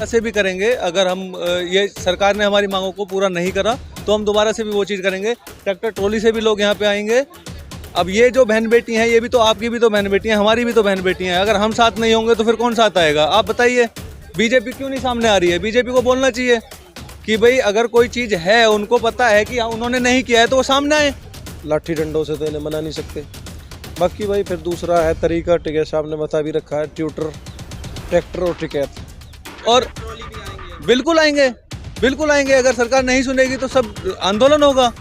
से भी करेंगे। अगर हम ये सरकार ने हमारी मांगों को पूरा नहीं करा तो हम दोबारा से भी वो चीज़ करेंगे। ट्रैक्टर ट्रॉली से भी लोग यहाँ पे आएंगे। अब ये जो बहन बेटी हैं, ये भी तो आपकी भी तो बहन बेटी हैं, हमारी भी तो बहन बेटी हैं। अगर हम साथ नहीं होंगे तो फिर कौन साथ आएगा? आप बताइए। बीजेपी क्यों नहीं सामने आ रही है? बीजेपी को बोलना चाहिए कि भाई अगर कोई चीज़ है, उनको पता है कि उन्होंने नहीं किया है तो वो सामने आए। लाठी डंडों से तो इन्हें मना नहीं सकते। बाकी भाई फिर दूसरा है तरीका, टिकैत साहब ने बता भी रखा है, ट्यूटर, ट्रैक्टर और टिकैत। और बिल्कुल आएंगे, बिल्कुल आएंगे। अगर सरकार नहीं सुनेगी तो सब आंदोलन होगा।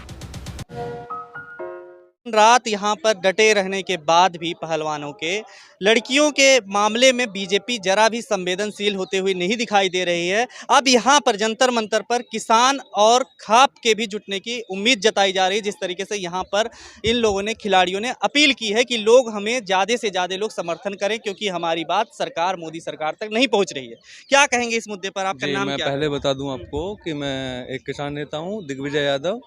रात यहाँ पर डटे रहने के बाद भी पहलवानों के लड़कियों के मामले में बीजेपी जरा भी संवेदनशील होते हुए नहीं दिखाई दे रही है। अब यहाँ पर जंतर मंतर पर किसान और खाप के भी जुटने की उम्मीद जताई जा रही है। जिस तरीके से यहाँ पर इन लोगों ने, खिलाड़ियों ने अपील की है कि लोग हमें ज़्यादा से ज़्यादा लोग समर्थन करें, क्योंकि हमारी बात सरकार, मोदी सरकार तक नहीं पहुँच रही है। क्या कहेंगे इस मुद्दे पर? आपका नाम मैं क्या है? पहले बता दूं आपको कि मैं एक किसान नेता हूं, दिग्विजय यादव,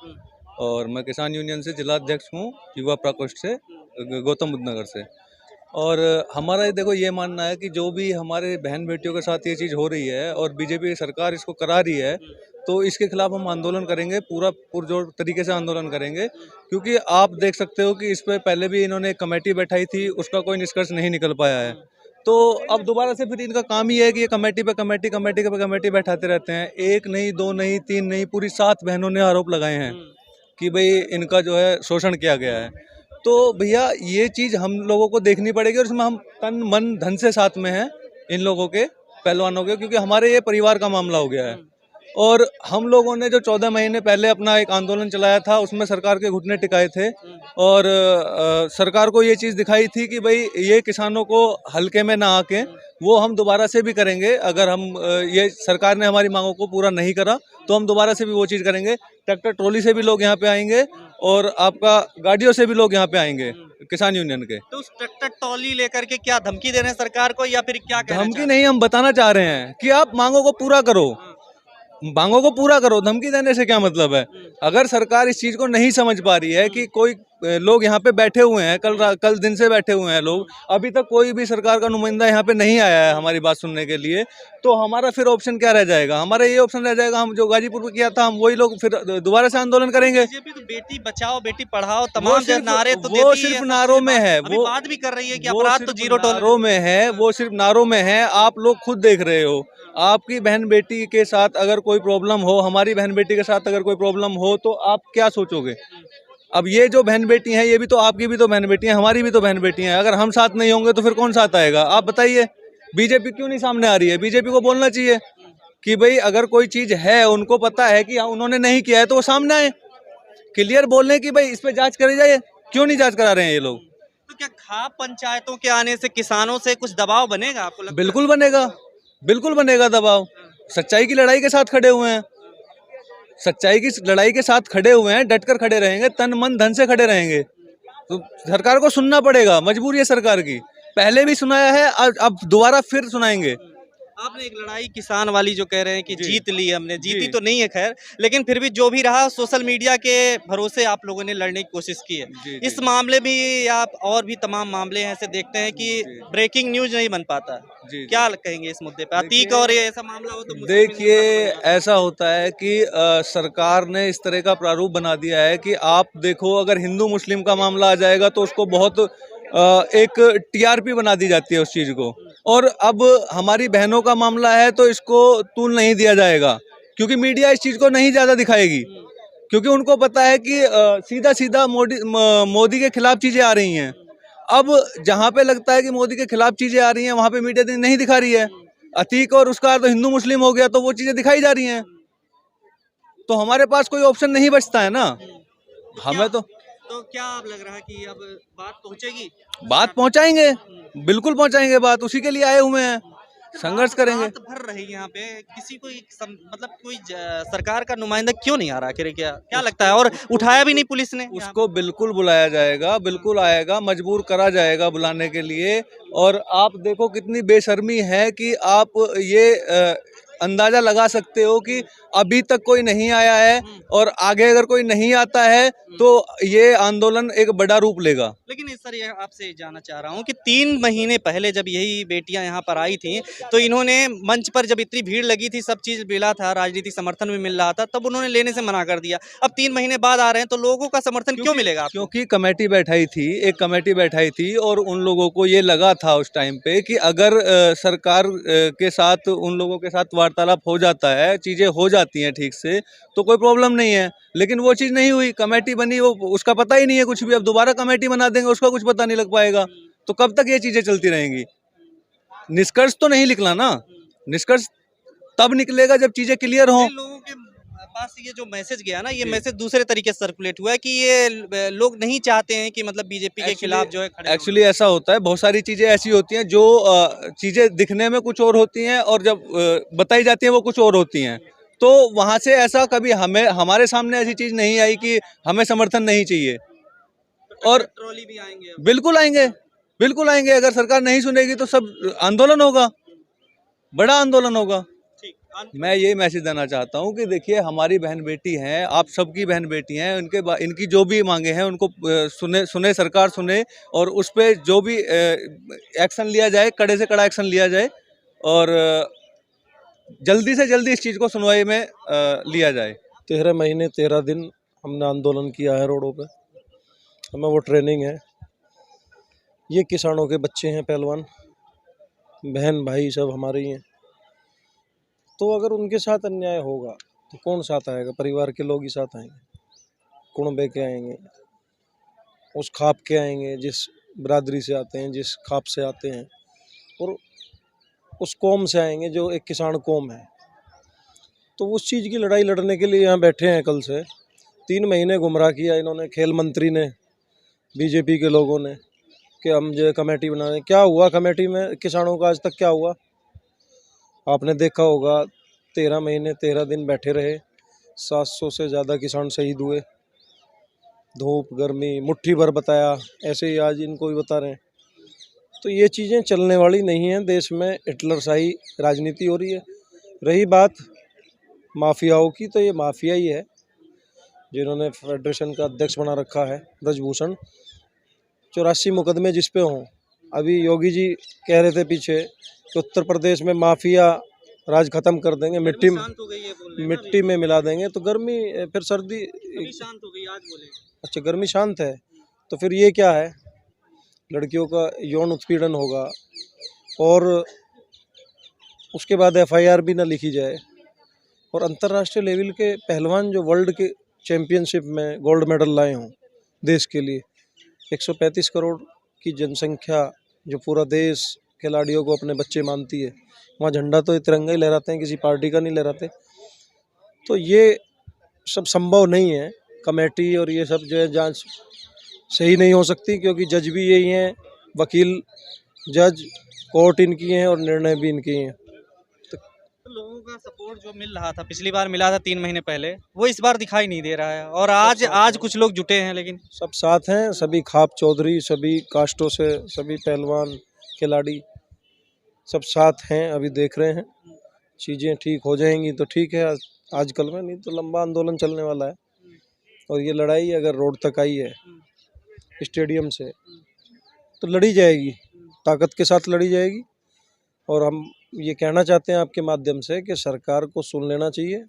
और मैं किसान यूनियन से जिला अध्यक्ष हूँ, युवा प्रकोष्ठ से, गौतम बुद्ध नगर से। और हमारा देखो ये मानना है कि जो भी हमारे बहन बेटियों के साथ ये चीज़ हो रही है और बीजेपी सरकार इसको करा रही है, तो इसके खिलाफ हम आंदोलन करेंगे, पूरा पुरजोर तरीके से आंदोलन करेंगे। क्योंकि आप देख सकते हो कि इस पर पहले भी इन्होंने एक कमेटी बैठाई थी, उसका कोई निष्कर्ष नहीं निकल पाया है। तो अब दोबारा से फिर इनका काम ही है कि ये कमेटी पे कमेटी, कमेटी पे कमेटी बैठाते रहते हैं। एक नहीं, दो नहीं, तीन नहीं, पूरी 7 बहनों ने आरोप लगाए हैं कि भाई इनका जो है शोषण किया गया है। तो भैया ये चीज़ हम लोगों को देखनी पड़ेगी और इसमें हम तन मन धन से साथ में हैं इन लोगों के, पहलवानों के, क्योंकि हमारे ये परिवार का मामला हो गया है। और हम लोगों ने जो 14 महीने पहले अपना एक आंदोलन चलाया था, उसमें सरकार के घुटने टिकाए थे और सरकार को ये चीज़ दिखाई थी कि भाई ये किसानों को हल्के में ना आके, वो हम दोबारा से भी करेंगे। अगर हम ये सरकार ने हमारी मांगों को पूरा नहीं करा तो हम दोबारा से भी वो चीज़ करेंगे। ट्रैक्टर ट्रॉली से भी लोग यहाँ पे आएंगे और आपका गाड़ियों से भी लोग यहाँ पे आएंगे, किसान यूनियन के। तो उस ट्रैक्टर ट्रॉली लेकर के क्या धमकी दे रहे हैं सरकार को, या फिर क्या कहना धमकी नहीं, हम बताना चाह रहे हैं कि आप मांगों को पूरा करो, मांगों को पूरा करो। धमकी देने से क्या मतलब है? अगर सरकार इस चीज़ को नहीं समझ पा रही है कि कोई लोग यहाँ पे बैठे हुए हैं, कल दिन से बैठे हुए हैं लोग, अभी तक कोई भी सरकार का नुमाइंदा यहाँ पे नहीं आया है हमारी बात सुनने के लिए, तो हमारा फिर ऑप्शन क्या रह जाएगा? हमारा ये ऑप्शन रह जाएगा, हम जो गाजीपुर में किया था, हम वही लोग फिर दोबारा से आंदोलन करेंगे। बीजेपी तो बेटी बचाओ, बेटी पढ़ाओ, तमाम नारे तो वो देती ही सिर्फ है, नारों में है, वो बात भी कर रही है कि वो अपराध तो सिर्फ जीरो टॉलरेंस नारों में है, वो सिर्फ नारों में है। आप लोग खुद देख रहे हो, आपकी बहन बेटी के साथ अगर कोई प्रॉब्लम हो, हमारी बहन बेटी के साथ अगर कोई प्रॉब्लम हो, तो आप क्या सोचोगे? अब ये जो बहन बेटी हैं, ये भी तो आपकी भी तो बहन बेटी हैं, हमारी भी तो बहन बेटी हैं। अगर हम साथ नहीं होंगे तो फिर कौन साथ आएगा? आप बताइए। बीजेपी क्यों नहीं सामने आ रही है? बीजेपी को बोलना चाहिए कि भाई अगर कोई चीज़ है, उनको पता है कि उन्होंने नहीं किया है तो वो सामने आए, क्लियर बोलने की भाई इस पे जांच करी जाए। क्यों नहीं जांच करा रहे हैं ये लोग? तो क्या खाप पंचायतों के आने से किसानों से कुछ दबाव बनेगा आपको लगता है? बिल्कुल बनेगा, बिल्कुल बनेगा दबाव। सच्चाई की लड़ाई के साथ खड़े हुए हैं, सच्चाई की लड़ाई के साथ खड़े हुए हैं, डटकर खड़े रहेंगे, तन मन धन से खड़े रहेंगे। तो सरकार को सुनना पड़ेगा, मजबूरी है सरकार की। पहले भी सुनाया है, अब दोबारा फिर सुनाएंगे। आपने एक लड़ाई किसान वाली जो कह रहे हैं कि जीत ली हमने, जीती तो नहीं है खैर, लेकिन फिर भी जो भी रहा सोशल मीडिया के भरोसे आप लोगों ने लड़ने की कोशिश की है। इस मामले भी आप और भी तमाम मामले ऐसे देखते हैं कि ब्रेकिंग न्यूज नहीं बन पाता। क्या कहेंगे इस मुद्दे पे? अतीक और ये ऐसा मामला हो तो देखिए, ऐसा होता है कि सरकार ने इस तरह का प्रारूप बना दिया है कि आप देखो, अगर हिंदू मुस्लिम का मामला आ जाएगा तो उसको बहुत एक टीआरपी बना दी जाती है उस चीज़ को। और अब हमारी बहनों का मामला है तो इसको तूल नहीं दिया जाएगा, क्योंकि मीडिया इस चीज़ को नहीं ज़्यादा दिखाएगी, क्योंकि उनको पता है कि सीधा सीधा मोदी के खिलाफ चीज़ें आ रही हैं। अब जहाँ पे लगता है कि मोदी के खिलाफ चीज़ें आ रही हैं, वहाँ पे मीडिया नहीं दिखा रही है। अतीक और उसका तो हिंदू मुस्लिम हो गया तो वो चीज़ें दिखाई जा रही हैं, तो हमारे पास कोई ऑप्शन नहीं बचता है ना। हमें तो क्या अब लग रहा है कि अब बात पहुंचेगी? बात पहुंचाएंगे, बिल्कुल पहुंचाएंगे बात, उसी के लिए आए हुए हैं, संघर्ष करेंगे। बात भर रही है यहाँ पे, किसी को मतलब कोई सरकार का नुमाइंदा क्यों नहीं आ रहा? क्या लगता है? और उठाया भी नहीं पुलिस ने? उसको बिल्कुल बुलाया जाएगा, बिल्कुल आएगा, मजबूर करा जाएगा बुलाने के लिए। और आप देखो कितनी बेशर्मी है कि आप ये अंदाजा लगा सकते हो कि अभी तक कोई नहीं आया है और आगे अगर कोई नहीं आता है तो ये आंदोलन एक बड़ा रूप लेगा। लेकिन इस सर ये आपसे जानना चाह रहा हूँ कि 3 महीने पहले जब यही बेटियां यहाँ पर आई थी तो इन्होंने मंच पर जब इतनी भीड़ लगी थी, सब चीज मिला था, राजनीतिक समर्थन भी मिल रहा था, तब उन्होंने लेने से मना कर दिया। अब 3 महीने बाद आ रहे हैं तो लोगों का समर्थन क्यों मिलेगा आपको? क्योंकि कमेटी बैठाई थी, एक कमेटी बैठाई थी और उन लोगों को ये लगा था उस टाइम पे कि अगर सरकार के साथ उन लोगों के साथ वार्तालाप हो जाता है, चीज़ें हो जाती हैं ठीक से, तो कोई प्रॉब्लम नहीं है। लेकिन वो चीज़ नहीं हुई, कमेटी बनी, वो उसका पता ही नहीं है कुछ भी। अब दोबारा कमेटी बना देंगे, उसका कुछ पता नहीं लग पाएगा। तो कब तक ये चीज़ें चलती रहेंगी? निष्कर्ष तो नहीं निकला ना। निष्कर्ष तब निकलेगा जब चीज़ें क्लियर हों। लोगों के पास ये जो मैसेज गया ना, ये मैसेज दूसरे तरीके से सर्कुलेट हुआ है कि ये लोग नहीं चाहते हैं कि मतलब बीजेपी के खिलाफ जो है खड़े हों। एक्चुअली ऐसा होता है, बहुत सारी चीज़ें ऐसी होती हैं जो चीज़ें दिखने में कुछ और होती हैं और जब बताई जाती हैं वो कुछ और होती हैं। तो वहाँ से ऐसा कभी हमारे सामने ऐसी चीज़ नहीं आई कि हमें समर्थन नहीं चाहिए। और ट्रॉली भी आएंगे अब। बिल्कुल आएंगे, बिल्कुल आएंगे। अगर सरकार नहीं सुनेगी तो सब आंदोलन होगा, बड़ा आंदोलन होगा। ठीक, मैं ये मैसेज देना चाहता हूँ कि देखिए, हमारी बहन बेटी हैं, आप सबकी बहन बेटी हैं, इनकी जो भी मांगे हैं उनको सुने सरकार सुने और उस पे जो भी एक्शन लिया जाए, कड़े से कड़ा एक्शन लिया जाए और जल्दी से जल्दी इस चीज़ को सुनवाई में लिया जाए। 13 महीने 13 दिन हमने आंदोलन किया है रोडों पे, हमें वो ट्रेनिंग है। ये किसानों के बच्चे हैं, पहलवान बहन भाई सब हमारे ही हैं। तो अगर उनके साथ अन्याय होगा तो कौन साथ आएगा? परिवार के लोग ही साथ आएंगे, कुणबे के आएंगे, उस खाप के आएंगे जिस बिरादरी से आते हैं, जिस खाप से आते हैं, और उस कौम से आएंगे जो एक किसान कौम है। तो उस चीज़ की लड़ाई लड़ने के लिए यहाँ बैठे हैं कल से। 3 महीने गुमराह किया इन्होंने, खेल मंत्री ने, बीजेपी के लोगों ने, कि हम जो कमेटी बना रहे हैं। क्या हुआ कमेटी में? किसानों का आज तक क्या हुआ? आपने देखा होगा, 13 महीने 13 दिन बैठे रहे, 700 से ज़्यादा किसान शहीद हुए। धूप गर्मी मुट्ठी भर बताया, ऐसे ही आज इनको भी बता रहे हैं। तो ये चीज़ें चलने वाली नहीं हैं। देश में हिटलरशाही राजनीति हो रही है। रही बात माफियाओं की, तो ये माफिया ही है जिन्होंने फेडरेशन का अध्यक्ष बना रखा है ब्रजभूषण। 84 मुकदमे जिस पे हों। अभी योगी जी कह रहे थे पीछे कि उत्तर प्रदेश में माफिया राज खत्म कर देंगे, मिट्टी शांत हो गई है बोल रहे हैं ना मिट्टी में मिला देंगे। तो गर्मी फिर सर्दी, अभी शांत हो गई आज बोले। अच्छा गर्मी शांत है, तो फिर ये क्या है? लड़कियों का यौन उत्पीड़न होगा और उसके बाद FIR भी ना लिखी जाए। और अंतर्राष्ट्रीय लेवल के पहलवान जो वर्ल्ड के चैम्पियनशिप में गोल्ड मेडल लाए हों देश के लिए, 135 करोड़ की जनसंख्या, जो पूरा देश खिलाड़ियों को अपने बच्चे मानती है, वहाँ झंडा तो तिरंगा ही लहराते हैं, किसी पार्टी का नहीं लहराते। तो ये सब संभव नहीं है। कमेटी और ये सब जो है जांच सही नहीं हो सकती, क्योंकि जज भी यही हैं, वकील जज कोर्ट इनकी हैं और निर्णय भी इनके हैं। तो लोगों का सपोर्ट जो मिल रहा था, पिछली बार मिला था 3 महीने पहले, वो इस बार दिखाई नहीं दे रहा है। और आज कुछ लोग जुटे हैं, लेकिन सब साथ हैं, सभी खाप चौधरी, सभी कास्टों से, सभी पहलवान खिलाड़ी सब साथ हैं। अभी देख रहे हैं, चीज़ें ठीक हो जाएंगी तो ठीक है आजकल में, नहीं तो लंबा आंदोलन चलने वाला है। और ये लड़ाई अगर रोड तक आई है स्टेडियम से, तो लड़ी जाएगी, ताकत के साथ लड़ी जाएगी। और हम ये कहना चाहते हैं आपके माध्यम से कि सरकार को सुन लेना चाहिए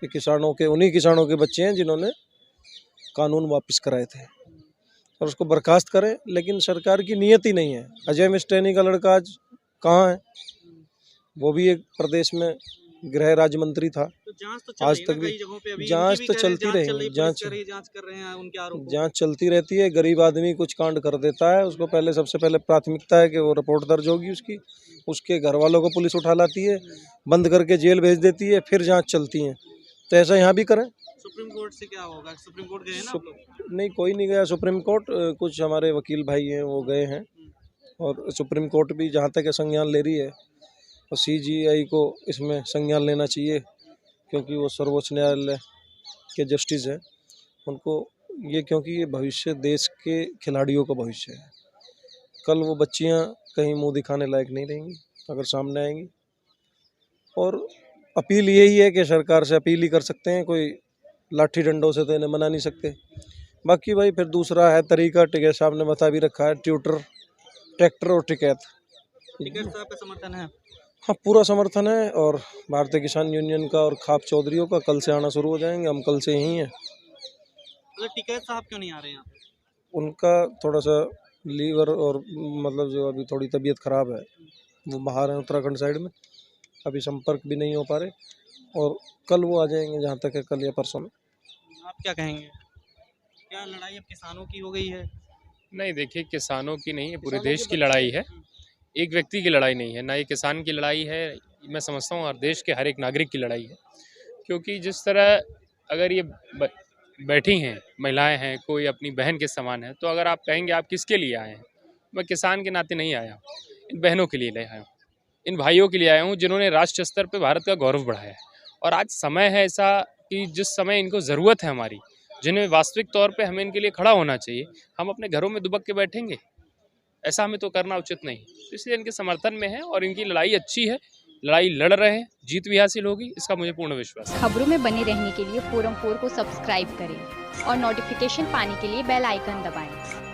कि किसानों के, उन्हीं किसानों के बच्चे हैं जिन्होंने कानून वापस कराए थे, और उसको बर्खास्त करें। लेकिन सरकार की नीयत ही नहीं है। अजय मिस्टेनी का लड़का आज कहाँ है? वो भी एक प्रदेश में गृह राज्य मंत्री था। तो जांच तो चल आज रही है तक ना, भी कई जगहों पे अभी जांच इनकी भी तो कह रहे हैं, चलती जांच चल रहेगी, रही है, पुलिस कर रही है, जांच कर रहे हैं उनके आरोपों। जांच चलती रहती है। गरीब आदमी कुछ कांड कर देता है, उसको पहले सबसे पहले प्राथमिकता है कि वो रिपोर्ट दर्ज होगी उसकी, उसके घर वालों को पुलिस उठा लाती है, बंद करके जेल भेज देती है, फिर जांच चलती है। तो ऐसा यहाँ भी करें। सुप्रीम कोर्ट से क्या होगा? सुप्रीम कोर्ट गए हैं ना आप लोग? नहीं, कोई नहीं गया सुप्रीम कोर्ट। कुछ हमारे वकील भाई हैं वो गए हैं, और सुप्रीम कोर्ट भी जहाँ तक संज्ञान ले रही है, और CGI को इसमें संज्ञान लेना चाहिए, क्योंकि वो सर्वोच्च न्यायालय के जस्टिस हैं। उनको ये, क्योंकि ये भविष्य देश के खिलाड़ियों का भविष्य है। कल वो बच्चियां कहीं मुंह दिखाने लायक नहीं रहेंगी अगर सामने आएंगी। और अपील यही है कि सरकार से अपील ही कर सकते हैं, कोई लाठी डंडों से तो इन्हें मना नहीं सकते। बाकी भाई फिर दूसरा है तरीका, टिकैत साहब ने बता भी रखा है, ट्यूटर, ट्रैक्टर और टिकैत। टिकैत साहब का समर्थन है? हाँ, पूरा समर्थन है। और भारतीय किसान यूनियन का और खाप चौधरियों का कल से आना शुरू हो जाएंगे, हम कल से ही हैं। मतलब टिकैत साहब क्यों नहीं आ रहे हैं यहाँ पे? उनका थोड़ा सा लीवर और मतलब जो अभी थोड़ी तबीयत खराब है, वो बाहर है उत्तराखंड साइड में, अभी संपर्क भी नहीं हो पा रहे। और कल वो आ जाएंगे, जहाँ तक है कल या परसों में। आप क्या कहेंगे? क्या लड़ाई अब किसानों की हो गई है? नहीं, देखिए किसानों की नहीं है, पूरे देश की लड़ाई है। एक व्यक्ति की लड़ाई नहीं है, ना ये किसान की लड़ाई है। मैं समझता हूँ हर देश के हर एक नागरिक की लड़ाई है, क्योंकि जिस तरह अगर ये बैठी हैं महिलाएं हैं, कोई अपनी बहन के समान है, तो अगर आप कहेंगे आप किसके लिए आए हैं, मैं किसान के नाते नहीं आया हूँ, इन बहनों के लिए आया हूँ, इन भाइयों के लिए आया हूँ जिन्होंने राष्ट्रीय स्तर पर भारत का गौरव बढ़ाया है। और आज समय है ऐसा कि जिस समय इनको ज़रूरत है हमारी, जिन्हें वास्तविक तौर पे हमें इनके लिए खड़ा होना चाहिए, हम अपने घरों में दुबक के बैठेंगे? ऐसा हमें तो करना उचित नहीं। तो इसलिए इनके समर्थन में है और इनकी लड़ाई अच्छी है, लड़ाई लड़ रहे हैं, जीत भी हासिल होगी, इसका मुझे पूर्ण विश्वास है। खबरों में बने रहने के लिए फोरम 4 को सब्सक्राइब करें और नोटिफिकेशन पाने के लिए बेल आइकन दबाएं।